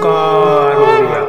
ओंकार ओडिया।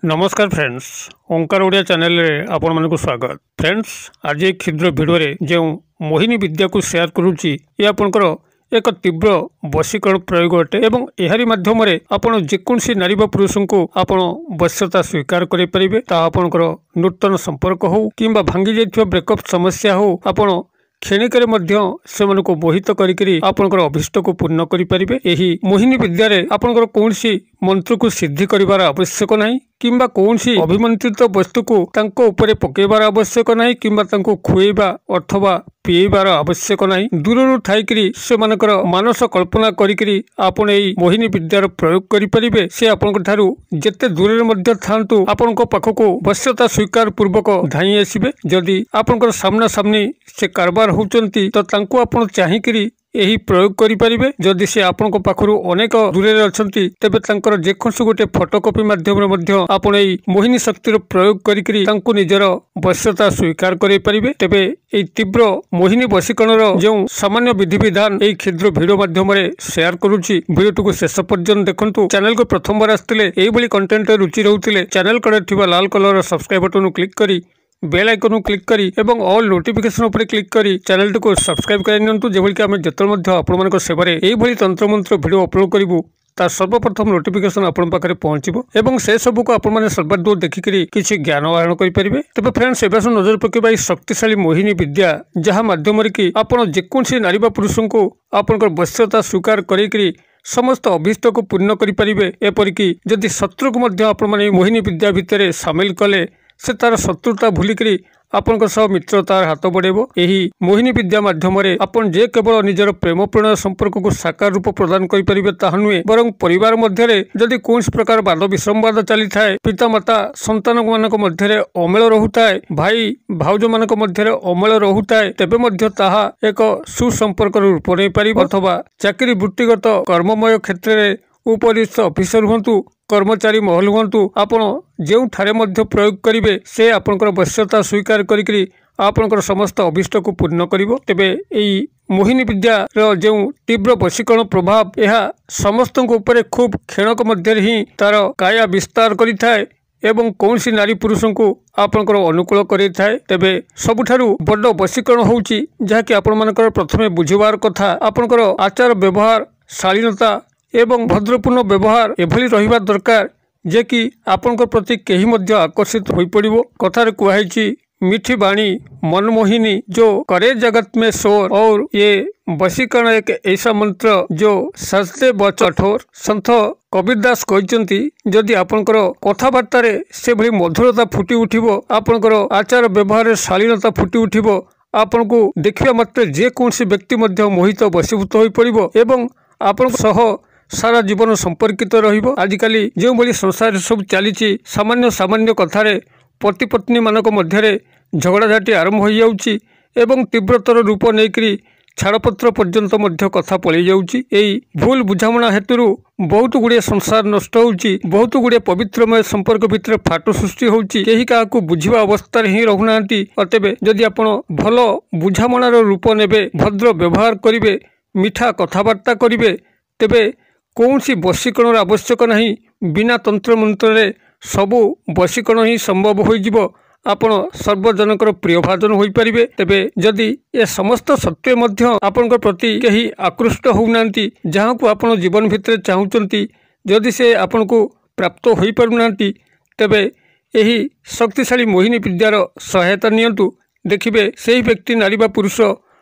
नमस्कार फ्रेंड्स, ओंकार ओडिया चैनल रे आपण मानकु स्वागत। फ्रेंड्स, आज एक क्षुद्र वीडियो रे जो मोहिनी विद्या को शेयर करूची ये आपनकर एक तीव्र वशीकरण प्रयोग अटे एवं एहारी माध्यम रे आपण जेकोसी नारी बा पुरुष को आपण वश्यता स्वीकार करि परिबे। ता आपनकर नूतन संपर्क हो किंबा भांगी जाइथिबा ब्रेकअप समस्या हो आपण क्षणिकरे मध्य सेमानको मोहित करिकरी आपनकर अभिष्ट को पूर्ण करि परिबे। एही मोहिनी विद्या रे आपनकर कोनसी मंत्र को सिद्धि करिवार आवश्यक नाही किंबा कोनसी अभिमंत्रित वस्तु को तांको ऊपर पकेबार आवश्यक नाही किंबा तांको खुएबा अथवा पीबार आवश्यक नाही। दूररु थाइकरी से मानकर मानस कल्पना करिकरी आपण एई मोहिनी विद्यार प्रयोग करि परिबे। से आपनकर थारु जेते दूररे मध्य थांतु आपनको पाखको वश्यता स्वीकार पूर्वक धाई आसीबे। जदि आपनकर सामना सामनी से कारबार होचंती तो तांको आपण चाहिकरी यही प्रयोग करि परिबे। जदि से आपनको पाखरु अनेक दूरे अछंती तेबे तांकर जेकोसी गोटे फोटोकॉपी माध्यम रे मध्य आपण एई मोहिनी शक्तिर प्रयोग करिकरी तांको निजर वश्यता स्वीकार करि परिबे। तेबे एई तीव्र मोहिनी वशीकरणर जो सामान्य विधि विधान एई क्षुद्र वीडियो माध्यम रे शेयर करूची। वीडियो को शेष पर्यंत देखंतु। चैनल को प्रथम बार आस्तिले एई भली कंटेंट रे रुचि रहउतिले चैनल कड़े थिबा लाल कलर सब्सक्राइब बटन क्लिक करी बेल आइकन क्लिक करी एवं ऑल नोटिफिकेशन उपर क्लिक करी चैनल को सब्सक्राइब कर नियंतु। जेभली कि आमे जतल मध्य आपण मानक सेवारे एई भली तंत्र मंत्र वीडियो अपलोड करिवु ता सर्वप्रथम नोटिफिकेशन आपण पाखरे पहुंचबो एवं से सब को आपण माने सर्वादूर देखिकरी किछि ज्ञान आहरण करि परिबे। तबे फ्रेंड्स, एबासु नजर पकेबा ई शक्तिशाली मोहिनी विद्या जहा माध्यम रे कि आपण जेकोसी नारी बा पुरुष को आपनकर वश्यता स्वीकार करिकरी समस्त अभिष्ट को पूर्ण करि परिबे। एपरिकी जदि शत्रु को मध्य आपण माने मोहिनी विद्या भितरे शामिल कले से तार शत्रुता भूलिकरी आपनकर सह मित्रतार हाथ बढ़ेबो। एही मोहिनी विद्या माध्यम रे आपण जे केवल निजर प्रेम प्रणय संपर्क को साकार रूप प्रदान करि परिबे ताहा नुहे, बरं परिवार मध्य रे जदि कोनस प्रकार वाद विसंवाद चली थाए, पिता माता संतान मानक मध्य रे अमेल रहुताए, भाई भाउज मानक मध्य रे अमेल रहुताए, तेबे मध्य ताहा एक सुसंपर्क रूप नै परिबो। अथवा चाकरी वृत्तिगत कर्ममय क्षेत्र रे उपरिस्थ ऑफिसर हुंतु कर्मचारी महल हुंतु आपण जेउ ठारे मध्य प्रयोग करिवे से आपनकर वश्यता स्वीकार करिकरी आपनकर समस्त अभिष्ट को पूर्ण करिवो। तेबे एई मोहिनी विद्या रो जेउ तीव्र वशीकरण प्रभाव यह समस्त ऊपर खूब क्षणक मध्य ही तार काया विस्तार करिथाए एवं कौनसी नारी पुरुष को आपनकर अनुकूल करिथाए। तेबे सबुठारु बड़ वशीकरण होउची जहा कि आपण मानकर प्रथमे बुझिबार कथा आपनकर आचार व्यवहार शालीनता एवं भद्रपूर्ण व्यवहार एभली रहिबा दरकार जे कि आपनकर प्रति केही मध्य आकर्षित होई पड़िबो। कथार कुहाइची मीठी बाणी मनमोहिनी जो करे जगत में शोर, और ये वशीकरण एक ऐसा मंत्र जो सस्ते व कठोर। संत कबीरदास कहते जदि आपनकर कथबार्ता रे से भली मधुरता फुटी उठिबो, आपनकर आचार व्यवहार शालीनता फुटी उठिबो, आपन को देखिबा मात्र जे कोनसी व्यक्ति मध्य मोहित वशीभूत होई पड़िबो एवं आपन सह सारा जीवन संपर्कित रहिबो। आजिकाली जो भली संसार सब चलीची सामान्य सामान्य कथारे पति पत्नी मानक मध्यरे झगड़ाझाटी आरंभ हो जाउची एवं तीव्रतर रूप नेकरी छाड़पत्र पर्यंत मध्य कथा पलि जाउची। एई भूल बुझामणा हेतुरु बहुत गुड़े संसार नष्ट होउची, बहुत गुड़े पवित्रमय संपर्क भितर फाट सृष्टि होउची, केही काहाकू बुझिबा अवस्था रे ही रहुनांती। अतबे जदि आपण भलो बुझामणार रूप नेबे, भद्र व्यवहार करिवे, मिठा कथबार्ता करिवे, तेबे कौनसी वशीकरण आवश्यक नहीं। बिना तंत्र मंत्र सबु वशीकरण ही संभव हो आपण सर्वजनकर प्रियभाजन हो पारिबे। तेबे जदि ए समस्त सत्य मध्य आपनकर प्रति केही आकृष्ट होउनांती, जहाँ को आपण जीवन भितर चाहूचंती, जदि से आपन को प्राप्त हो पारुनांती, तेबे एही शक्तिशाली मोहिनी विद्यार सहायता नियंतु। देखिबे सेही व्यक्ति नारी बा पुरुष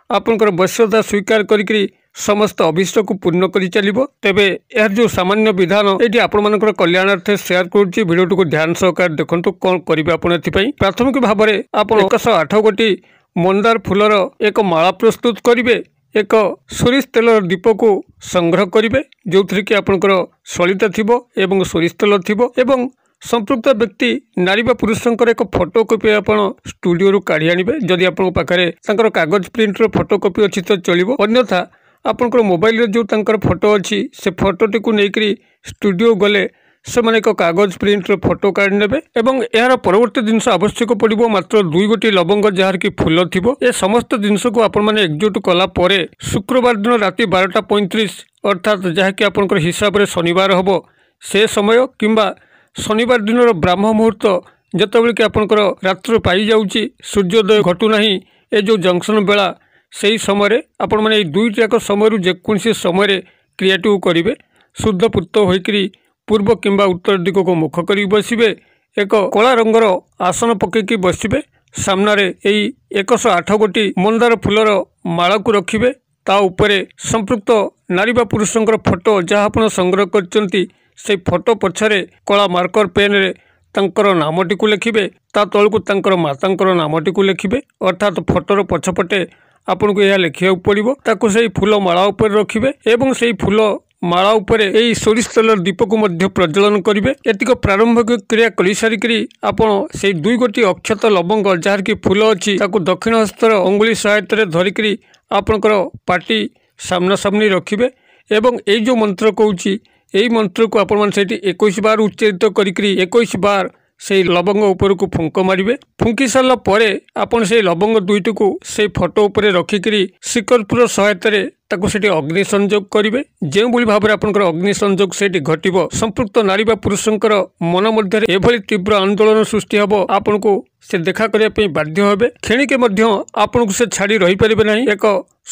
आपनकर वश्यता स्वीकार करिकरी समस्त अभिष्ट को पूर्ण करि चलिबो। तेबे यार जो सामान्य विधान एटी आपण मानकर कल्याणार्थे शेयर करूची। वीडियो को ध्यान सहकार देखंतु कोन करिबे आपण एथि पई। प्राथमिक भाबरे आपण 108 गोटी मंदार फूलर एक माला प्रस्तुत करिवे। एक सोरिष तेलर दीप को संग्रह करिवे जोथि कि आपनकर सलिता थिबो एवं सोरिष तेल थिबो एवं संपृक्त व्यक्ति नारी बा पुरुषंकर एक फोटोकॉपी आपण स्टूडियो रु काढी आनिबे। जदि आपण पाखरे तांकर कागज प्रिंट रो फोटोकॉपी अछि तो चलिबो, अन्यथा आपनकर मोबाइल रे जो तांकर फोटो अछि से फोटोटी को नेकरी स्टूडियो गले से एक कागज प्रिंटर फोटो कार्ड ने यार परवर्ती जिनस आवश्यक पड़ो मात्र 2 गोटी लवंग जार कि फूल थी ए समस्त जिनस को आपण एकजुट कलापर शुक्रवार दिन राति 12:35 अर्थात जहाँकि आपंकर हिसाब से शनिवार हम से समय किंबा शनिवार दिन ब्राह्म मुहूर्त जितेबाला कि आपंकर रात्र पाई जाऊँगी सूर्योदय घटूना ए जो जंक्शन बेला से समय आपण मैंने दुईटाक समय जेकोसी समय क्रियाटी करेंगे शुद्ध पूत होकर पूर्व किंबा उत्तर दिग को मुख कर बसवे एक कला रंगर आसन पकईकी बसवे सामने यही 108 गोटी मंदार फूलर माला को रखिए ता उपरे संपृक्त नारी बा पुरुषंकर फोटो जहाँ आप संग्रह करचंती से फोटो पछरे कला मार्कर पेन रे तांकर नामटी को लिखिबे ता तलकू तांकर मातांकर नामटी को लिखिबे अर्थात फोटोर पछपटे आपन को यह लिखिया पड़ो ताकू से फूल माला उपर रखिबे एवं से फूल माला उपरे एई सोरिष तेलर दीप को मध्य प्रज्वलन करिवे एतिक प्रारंभिक क्रिया करि सारिकरी आपण से 2 गोटी अक्षत लवंग जार की फूल अछि ताकू दक्षिण हस्तर अंगुली सहायता रे धरिकरी आपनकर पार्टी सामना सामनी रखिबे एवं एई जो मंत्र कहूची एई मंत्र को आपण माने सेठी 21 बार उच्चारित करिकरी 21 बार से लवंग ऊपर को फुंक मारिबे फुंकी सारा परे आपण से लवंग दुईटी को से फोटो ऊपर रखिकरी शिकरपुर सहायता रे ताकू सेठी अग्नि संयोग करिवे जेउ बोली भाबरे आपनकर अग्नि संयोग सेठी घटिबो संपृक्त नारी बा पुरुषंकर मन मध्य एभली तीव्र आंदोलन सृष्टि हबो आपन को से देखा करिया पे बाध्य हेबे खेणिके मध्य आपन को से छाड़ी रही परिबे नाही एक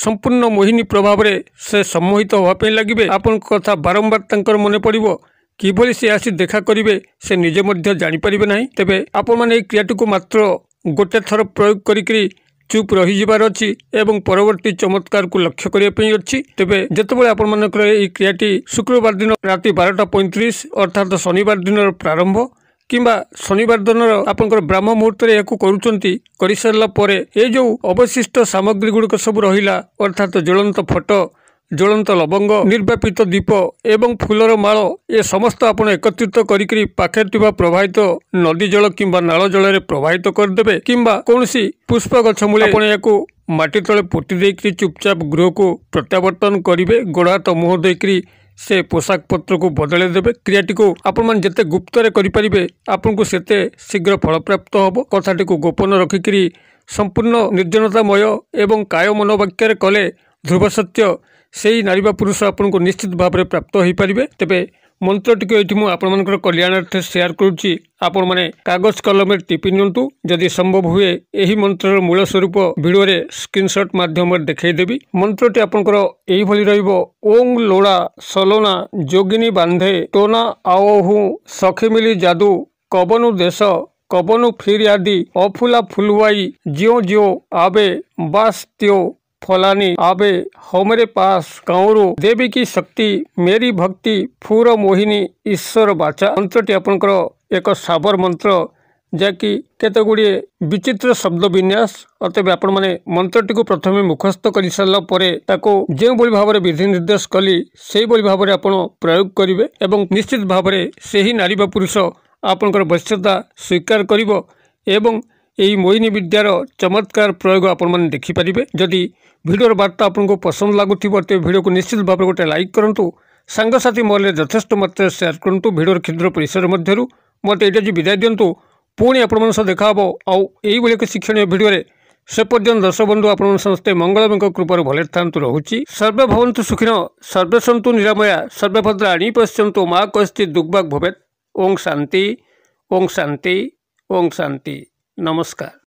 संपूर्ण मोहिनी प्रभाव रे से सम्मोहित होवा पे लागिबे आपन कथा बारंबार तांकर मने पड़िबो किभली से आसी देखा करिवे से निजे मध्य जानि परिबे नाही तेबे आपन माने ए क्रियाटी को मात्र गोटे थर प्रयोग करिकरी चुप रही जिबार अछि एवं परवर्ती चमत्कार को लक्ष्य करिया पई अछि तेबे जेतेबेले आपन मानकर ए क्रियाटी शुक्रवार दिन राति 12:35 अर्थात शनिवार दिन प्रारंभ किंबा शनिवार दिन आपनकर ब्राह्म मुहूर्त रे याकू करूचंती करि सरला परे ए जो अवशिष्ट सामग्री गुडक सब रहिला अर्थात ज्वलंत फोटो ज्वलंत लवंग निर्वापित दीप एवं फूलर माल ए समस्त आपण एकत्रित करिकरी पाखे थिबा प्रवाहित नदी जल किंबा नाल जल रे प्रवाहित करदेबे किंबा कोनसी पुष्प गछ मूले आपण याकू माटी तले पोटी देकरी चुपचाप गृह को प्रत्यावर्तन करिवे गोड़ा हाथ मुह देकरी से पोशाक पत्र को बदले देबे क्रियाटी को आपण मान जते गुप्त रे करि परिबे आपण को सेते शीघ्र फल प्राप्त होबो कथाटी को गोपन रखिकरी संपूर्ण निर्जनतामय एवं काय मनोवाक्य रे कले ध्रुव सत्य से नारी बा पुरुष आपन को निश्चित भाव में प्राप्त हो पारे तेबे मंत्रटी को ये मुझे कल्याणार्थ शेयर करुच्ची आपण मैंने कागज कलम टिपि नियंतु जदि संभव हुए यही मंत्र मूल स्वरूप वीडियो रे स्क्रीनशॉट माध्यम देखईदेवी मंत्रटी आपंकर यही भली रहिबो ओं लोड़ा सलोना जोगिनी बांधे टोना आओहू सखी मिली जादू कबनु देश कबनु फिर आदि अफुला फुलवाई जियो जियो आबे बास त्यो फलानी आबे हमरे पास काउरू देवी की शक्ति मेरी भक्ति फूर मोहिनी ईश्वर बाचा मंत्रटी आपंकर एक साबर मंत्र जैकि केते गुड़िए विचित्र शब्द विन्यास अतएव आपण माने मंत्रटी को प्रथमे मुखस्थ कर सारा परे ताको जे बोली भाव विधि निर्देश कली से बोली भाव आपण प्रयोग करिवे एवं निश्चित भाव से ही नारी बा पुरुष आपंकर वश्यता स्वीकार करिवो एवं यही मोहिनी विद्यार चमत्कार प्रयोग आपण माने देखि परिबे जदि वीडियोर वार्ता आपको पसंद लगुव तो वीडियो को निश्चित भाव गोटे लाइक करूँ सांगसाथी मोहल्ले यथेष्ट मात्रा शेयर करूँ वीडियोर क्षुद्र परिसर मध्य मत ये विदाय दिंतु पुणी आपण देखा आउ एक शिक्षणीय वीडियो से पर्यंत दर्शक बंधु आप समस्ते मंगलमय कृपार भले था रोचे सर्वे भवन्तु सुखिन सर्वे सन्तु निरामया सर्वे भद्राणि पश्यन्तु मा कश्चित् दुर्भाग् भवेत् ओं शांति ओं शांति ओं शांति नमस्कार।